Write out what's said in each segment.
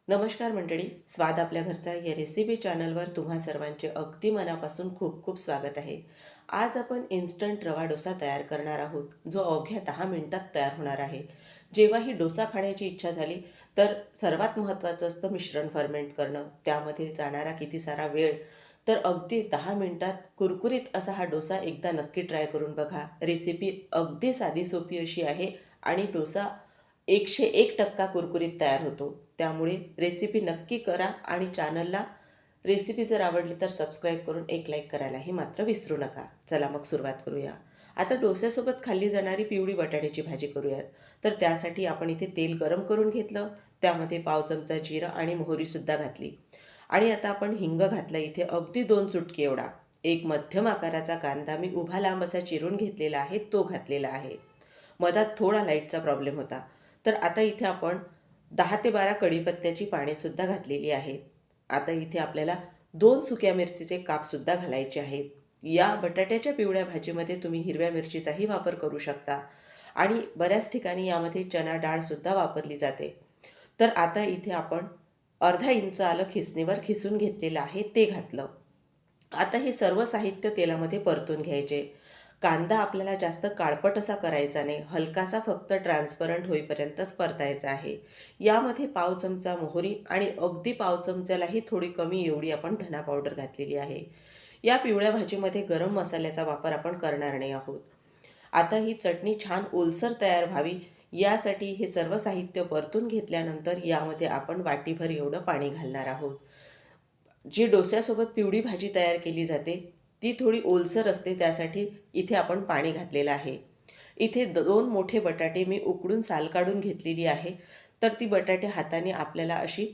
नमस्कार मंडळी, स्वाद आपल्या घरचा या रेसिपी चॅनलवर तुम्हा सर्वांचे अगदी मनापासून खूप खूप स्वागत आहे. आज आपण इन्स्टंट रवा डोसा तयार करणार आहोत, जो अवघ्या 10 मिनिटात तयार होणार आहे. जेव्हा ही डोसा खाण्याची इच्छा झाली, तर सर्वात महत्त्वाचं असतं मिश्रण फर्मेंट करणं. त्यामध्ये जाणारा किती सारा वेळ. तर अगदी 10 मिनिटात कुरकुरीत असा हा डोसा एकदा नक्की ट्राय करून बघा. रेसिपी अगदी साधी सोपी अशी आहे आणि डोसा 101% कुरकुरीत तयार होतो. त्यामुळे रेसिपी नक्की करा आणि चॅनलला रेसिपी जर आवडली तर सबस्क्राईब करून एक लाईक करायलाही मात्र विसरू नका. चला मग सुरुवात करूया. आता डोस्यासोबत खाल्ली जाणारी पिवळी बटाट्याची भाजी करूयात. तर त्यासाठी आपण इथे तेल गरम करून घेतलं. त्यामध्ये पाव चमचा जिरं आणि मोहरीसुद्धा घातली. आणि आता आपण हिंग घातला इथे अगदी 2 चुटकी एवढा. एक मध्यम आकाराचा कांदा मी उभा लांब असा चिरून घेतलेला आहे, तो घातलेला आहे. मधात थोडा लाईटचा प्रॉब्लेम होता. तर आता इथे आपण 10 ते 12 कढीपत्त्याची पानेसुद्धा घातलेली आहेत. आता इथे आपल्याला 2 सुक्या मिरचीचे कापसुद्धा घालायचे आहेत. या बटाट्याच्या पिवळ्या भाजीमध्ये तुम्ही हिरव्या मिरचीचाही वापर करू शकता आणि बऱ्याच ठिकाणी यामध्ये चणा डाळसुद्धा वापरली जाते. तर आता इथे आपण अर्धा इंच आलं खिसणीवर खिसून घेतलेलं आहे, ते घातलं. आता हे सर्व साहित्य तेलामध्ये परतून घ्यायचे. कांदा आपल्याला जास्त काळपट असा करायचा नाही, हलकासा फक्त ट्रान्सपरंट होईपर्यंतच परतायचा आहे. यामध्ये पाव चमचा मोहरी आणि अगदी पाव चमच्यालाही थोडी कमी एवढी आपण धना पावडर घातलेली आहे. या पिवळ्या भाजीमध्ये गरम मसाल्याचा वापर आपण करणार नाही आहोत. आता ही चटणी छान ओलसर तयार व्हावी यासाठी हे सर्व साहित्य परतून घेतल्यानंतर यामध्ये आपण वाटीभर एवढं पाणी घालणार आहोत. जी डोस्यासोबत पिवळी भाजी तयार केली जाते, ती थोडी ओलसर असते, त्यासाठी इथे आपण पाणी घातलेलं आहे. इथे 2 मोठे बटाटे मी उकडून साल काढून घेतलेली आहे. तर ती बटाटे हाताने आपल्याला अशी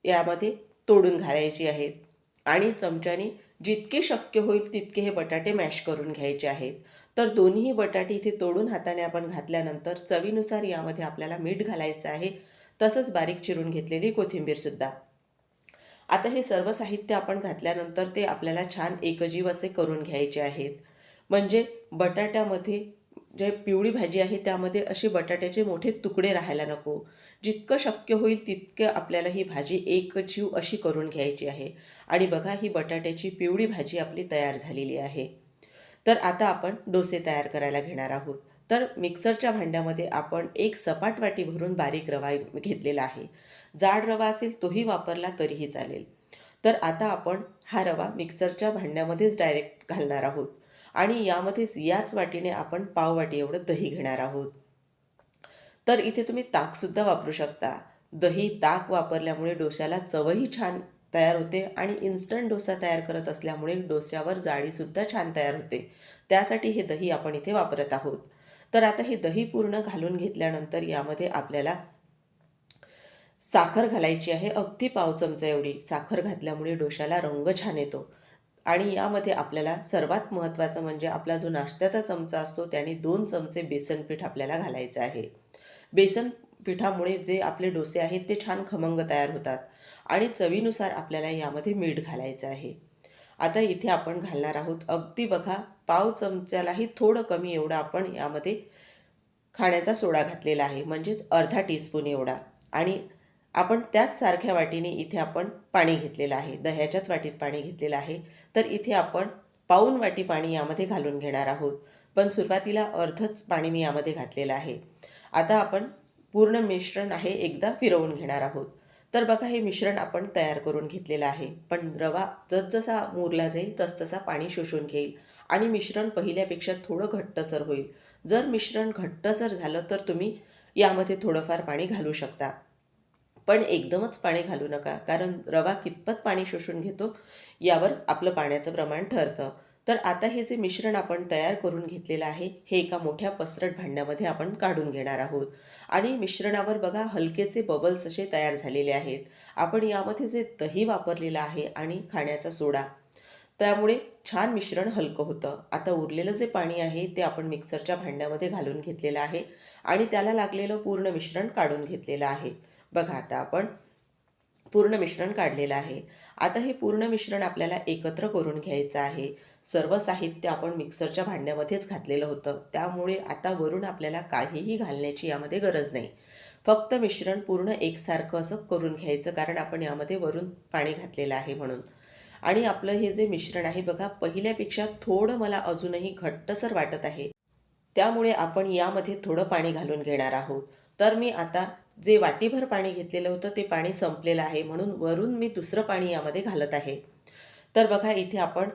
यामध्ये तोडून घालायची आहेत आणि चमच्याने जितके शक्य होईल तितके हे बटाटे मॅश करून घ्यायचे आहेत. तर दोन्ही बटाटे इथे तोडून हाताने आपण घातल्यानंतर चवीनुसार यामध्ये आपल्याला मीठ घालायचं आहे. तसंच बारीक चिरून घेतलेली कोथिंबीरसुद्धा. आता हे सर्व साहित्य आपण घातल्यानंतर ते आपल्याला छान एकजीव असे करून घ्यायचे आहेत. म्हणजे बटाट्यामध्ये जे पिवळी भाजी आहे त्यामध्ये असे बटाट्याचे मोठे तुकडे राहायला नको. जितकं शक्य होईल तितकं आपल्याला ही भाजी एकजीव अशी करून घ्यायची आहे. आणि बघा ही बटाट्याची पिवळी भाजी आपली तयार झालेली आहे. तर आता आपण डोसे तयार करायला घेणार आहोत. तर मिक्सरच्या भांड्यामध्ये आपण एक सपाट वाटी भरून बारीक रवा घेतलेला आहे. जाड रवा असेल तोही वापरला तरीही चालेल. तर आता आपण हा रवा मिक्सरच्या भांड्यामध्येच डायरेक्ट घालणार आहोत आणि यामध्येच याच वाटीने आपण पाववाटी एवढं दही घेणार आहोत. तर इथे तुम्ही ताकसुद्धा वापरू शकता. दही, ताक वापरल्यामुळे डोश्याला चवही छान तयार होते आणि इन्स्टंट डोसा तयार करत असल्यामुळे डोस्यावर जाळीसुद्धा छान तयार होते. त्यासाठी हे दही आपण इथे वापरत आहोत. तर आता हे दही पूर्ण घालून घेतल्यानंतर यामध्ये आपल्याला साखर घालायची आहे. अगदी पाव चमचा एवढी. साखर घातल्यामुळे डोश्याला रंग छान येतो. आणि यामध्ये आपल्याला सर्वात महत्त्वाचं म्हणजे आपला जो नाश्त्याचा चमचा असतो त्याने 2 चमचे बेसन पीठ आपल्याला घालायचं आहे. बेसन पिठामुळे जे आपले डोसे आहेत ते छान खमंग तयार होतात आणि चवीनुसार आपल्याला यामध्ये मीठ घालायचं आहे. आता इथे आपण घालणार आहोत अगदी बघा पाव चमच्यालाही थोडं कमी एवढा आपण यामध्ये खाण्याचा सोडा घातलेला आहे, म्हणजेच अर्धा टीस्पून एवढा. आणि आपण त्याच सारख्या वाटीने इथे आपण पाणी घेतलेलं आहे, दह्याच्याच वाटीत पाणी घेतलेलं आहे. तर इथे आपण पाऊण वाटी पाणी यामध्ये घालून घेणार आहोत, पण सुरुवातीला अर्धच पाणी मी यामध्ये घातलेलं आहे. आता आपण पूर्ण मिश्रण आहे एकदा फिरवून घेणार आहोत. तर बघा हे मिश्रण आपण तयार करून घेतलेलं आहे, पण रवा जसजसा मुरला जाईल तसतसा पाणी शोषून घेईल आणि मिश्रण पहिल्यापेक्षा थोडं घट्टसर होईल. जर मिश्रण घट्टसर झालं तर तुम्ही यामध्ये थोडंफार पाणी घालू शकता, पण एकदमच पाणी घालू नका, कारण रवा कितपत पाणी शोषून घेतो यावर आपलं पाण्याचं प्रमाण ठरतं. तर आता हे जे मिश्रण आपण तयार करून घेतलेलं आहे हे एका मोठ्या पसरट भांड्यामध्ये आपण काढून घेणार आहोत. आणि मिश्रणावर बघा हलकेसे बबल्स असे तयार झालेले आहेत. आपण यामध्ये जे दही वापरलेलं आहे आणि खाण्याचा सोडा, त्यामुळे छान मिश्रण हलकं होतं. आता उरलेलं जे पाणी आहे ते आपण मिक्सरच्या भांड्यामध्ये घालून घेतलेलं आहे आणि त्याला लागलेलं पूर्ण मिश्रण काढून घेतलेलं आहे. बघा आता आपण पूर्ण मिश्रण काढलेलं आहे. आता हे पूर्ण मिश्रण आपल्याला एकत्र करून घ्यायचं आहे. सर्व साहित्य आपण मिक्सरच्या भांड्यामध्येच घातलेलं होतं, त्यामुळे आता वरून आपल्याला काहीही घालण्याची यामध्ये गरज नाही. फक्त मिश्रण पूर्ण एकसारखं असं करून घ्यायचं, कारण आपण यामध्ये वरून पाणी घातलेलं आहे म्हणून. आणि आपलं हे जे मिश्रण आहे बघा, पहिल्यापेक्षा थोडं मला अजूनही घट्टसर वाटत आहे. त्यामुळे आपण यामध्ये थोडं पाणी घालून घेणार आहोत. तर मी आता जे वाटीभर पाणी घेतलेलं होतं ते पाणी संपलेलं आहे, म्हणून वरून मी दुसरं पाणी यामध्ये घालत आहे. तर बघा, इथे आपण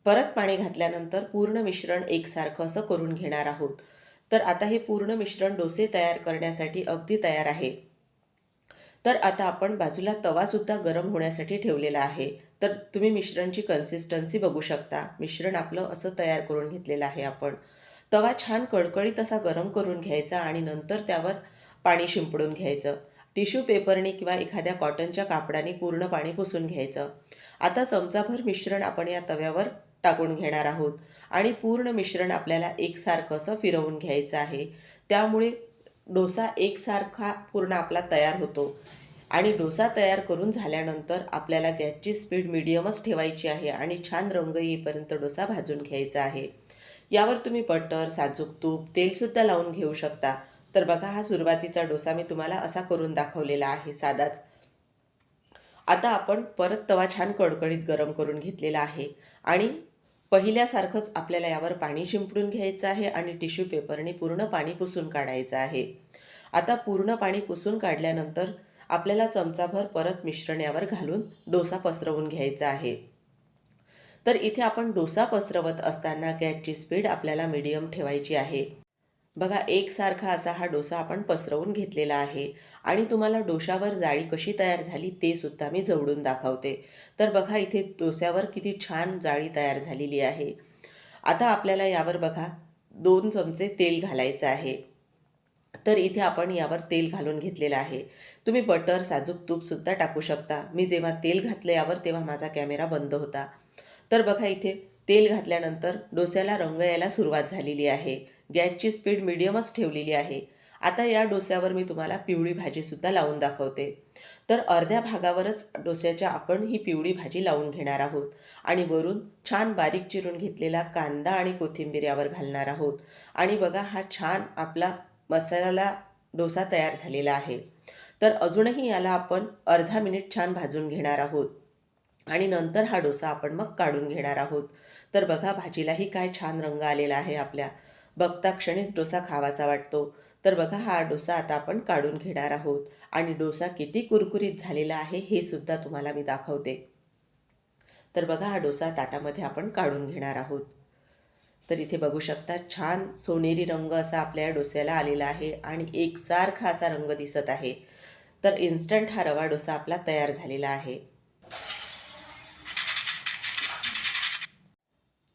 परत पाणी घातल्यानंतर पूर्ण मिश्रण एकसारखं असं करून घेणार आहोत. तर आता हे पूर्ण मिश्रण डोसे तयार करण्यासाठी अगदी तयार आहे. तर आता आपण बाजूला तवासुद्धा गरम होण्यासाठी ठेवलेला आहे. तर तुम्ही मिश्रणची कन्सिस्टन्सी बघू शकता. मिश्रण आपलं असं तयार करून घेतलेलं आहे आपण. तवा छान कडकडीत असा गरम करून घ्यायचा आणि नंतर त्यावर पाणी शिंपडून घ्यायचं. टिश्यू पेपरने किंवा एखाद्या कॉटनच्या कापडाने पूर्ण पाणी पुसून घ्यायचं. आता चमचाभर मिश्रण आपण या तव्यावर टाकून घेणार आहोत आणि पूर्ण मिश्रण आपल्याला एकसारखं असं फिरवून घ्यायचं आहे. त्यामुळे डोसा एकसारखा पूर्ण आपला तयार होतो. आणि डोसा तयार करून झाल्यानंतर आपल्याला गॅसची स्पीड मीडियमच ठेवायची आहे आणि छान रंग येईपर्यंत डोसा भाजून घ्यायचा आहे. यावर तुम्ही बटर, साजूक तूप, तेलसुद्धा लावून घेऊ शकता. तर बघा, हा सुरुवातीचा डोसा मी तुम्हाला असा करून दाखवलेला आहे, साधाच. आता आपण परत तवा छान कडकडीत गरम करून घेतलेला आहे आणि पहिल्यासारखंच आपल्याला यावर पाणी शिंपडून घ्यायचं आहे आणि टिश्यू पेपरने पूर्ण पाणी पुसून काढायचं आहे. आता पूर्ण पाणी पुसून काढल्यानंतर आपल्याला चमचाभर परत मिश्रण यावर घालून डोसा पसरवून घ्यायचा आहे. तर इथे आपण डोसा पसरवत असताना गॅसची स्पीड आपल्याला मीडियम ठेवायची आहे. बघा, एकसारखा असा हा डोसा आपण पसरवून घेतलेला आहे आणि तुम्हाला डोशावर जाळी कशी तयार झाली ते सुद्धा मी जवळून दाखवते. तर बघा, इथे डोस्यावर किती छान जाळी तयार झालेली आहे. आता आपल्याला यावर बघा 2 चमचे तेल घालायचं आहे. तर इथे आपण यावर तेल घालून घेतलेलं आहे. तुम्ही बटर, साजूक तूपसुद्धा टाकू शकता. मी जेव्हा तेल घातलं यावर तेव्हा माझा कॅमेरा बंद होता. तर बघा, इथे तेल घातल्यानंतर डोस्याला रंग यायला सुरुवात झालेली आहे. गॅसची स्पीड मीडियमच ठेवलेली आहे. आता या डोस्यावर मी तुम्हाला पिवळी भाजीसुद्धा लावून दाखवते. तर अर्ध्या भागावरच डोस्याच्या आपण ही पिवळी भाजी लावून घेणार आहोत आणि वरून छान बारीक चिरून घेतलेला कांदा आणि कोथिंबीर यावर घालणार आहोत. आणि बघा, हा छान आपला मसाला डोसा तयार झालेला आहे. तर अजूनही याला आपण अर्धा मिनिट छान भाजून घेणार आहोत आणि नंतर हा डोसा आपण मग काढून घेणार आहोत. तर बघा, भाजीलाही काय छान रंग आलेला आहे आपल्या. बघता क्षणीच डोसा खावासा वाटतो. तर बघा, हा डोसा आता आपण काढून घेणार आहोत आणि डोसा किती कुरकुरीत झालेला आहे हे सुद्धा तुम्हाला मी दाखवते. तर बघा, हा डोसा ताटामध्ये आपण काढून घेणार आहोत. तर इथे बघू शकता, छान सोनेरी रंग असा आपल्या डोस्याला आलेला आहे आणि एकसारखा असा रंग दिसत आहे. तर इन्स्टंट हा रवा डोसा आपला तयार झालेला आहे.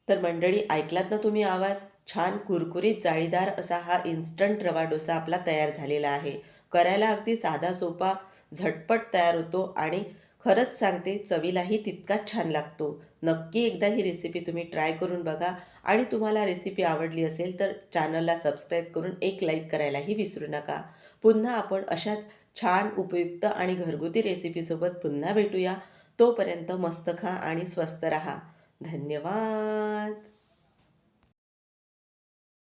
तर मंडळी, ऐकलात ना तुम्ही आवाज? छान कुरकुरीत जाळीदार असा हा इन्स्टंट रवा डोसा आपला तयार झालेला आहे. करायला अगदी साधा सोपा, झटपट तयार होतो आणि खरंच सांगते, चवीलाही तितकाच छान लागतो. नक्की एकदा ही रेसिपी तुम्ही ट्राय करून बघा आणि तुम्हाला रेसिपी आवडली असेल तर चॅनलला सबस्क्राईब करून एक लाईक करायलाही विसरू नका. पुन्हा आपण अशाच छान, उपयुक्त आणि घरगुती रेसिपीसोबत पुन्हा भेटूया. तोपर्यंत मस्त खा आणि स्वस्त रहा. धन्यवाद.